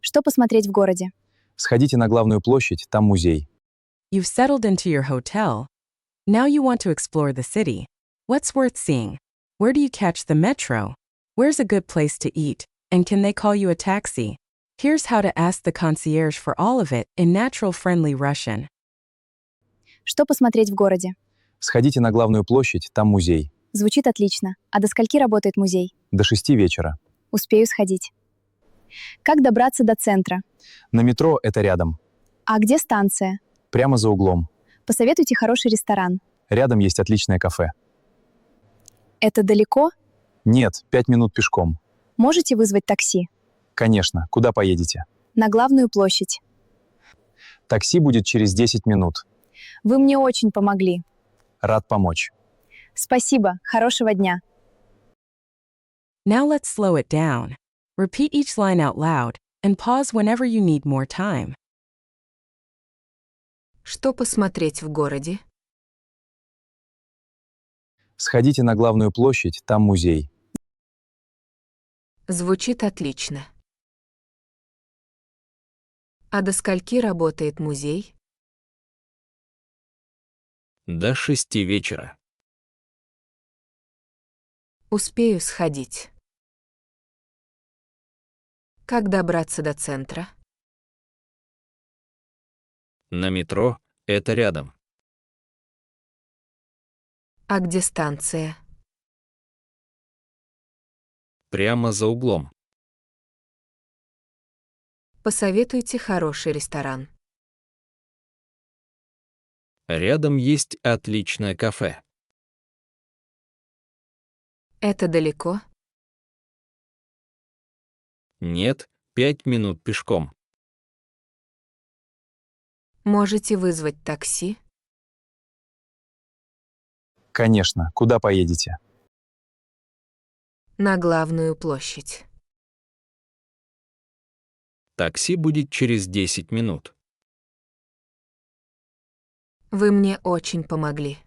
Что посмотреть в городе? Сходите на главную площадь, там музей. You've settled into your hotel. Now you want to explore the city. What's worth seeing? Where do you catch the metro? Where's a good place to eat? And can they call you a taxi? Here's how to ask the concierge for all of it in natural-friendly Russian. Что посмотреть в городе? Сходите на главную площадь, там музей. Звучит отлично. А до скольки работает музей? До 6 вечера. Успею сходить. Как добраться до центра? На метро это рядом. А где станция? Прямо за углом. Посоветуйте хороший ресторан. Рядом есть отличное кафе. Это далеко? Нет, 5 минут пешком. Можете вызвать такси? Конечно. Куда поедете? На главную площадь. Такси будет через 10 минут. Вы мне очень помогли. Рад помочь. Спасибо. Хорошего дня. Now let's slow it down. Repeat each line out loud and pause whenever you need more time. Что посмотреть в городе? Сходите на главную площадь, там музей. Звучит отлично. А до скольки работает музей? До 6 вечера. Успею сходить. Как добраться до центра? На метро это рядом. А где станция? Прямо за углом. Посоветуйте хороший ресторан. Рядом есть отличное кафе. Это далеко? Нет, 5 минут пешком. Можете вызвать такси? Конечно. Куда поедете? На главную площадь. Такси будет через 10 минут. Вы мне очень помогли.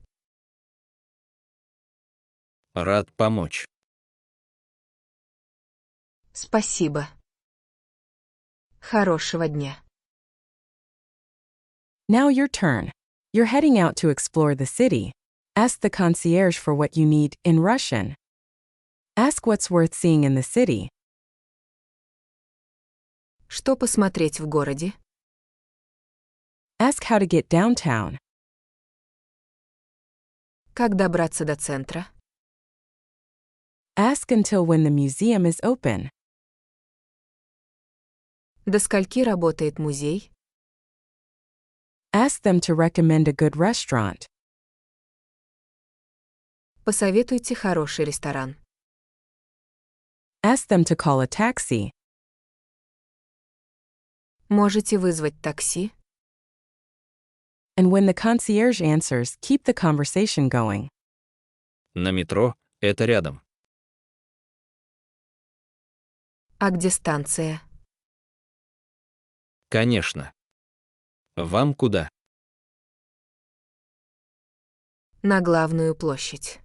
Рад помочь. Спасибо. Хорошего дня. Now your turn. You're heading out to explore the city. Ask the concierge for what you need in Russian. Ask what's worth seeing in the city. Что посмотреть в городе? Ask how to get downtown. Как добраться до центра? Ask until when the museum is open. До скольки работает музей? Ask them to recommend a good restaurant. Посоветуйте хороший ресторан. Ask them to call a taxi. Можете вызвать такси? And when the concierge answers, keep the conversation going. На метро это рядом. А где станция? Конечно. Вам куда? На главную площадь.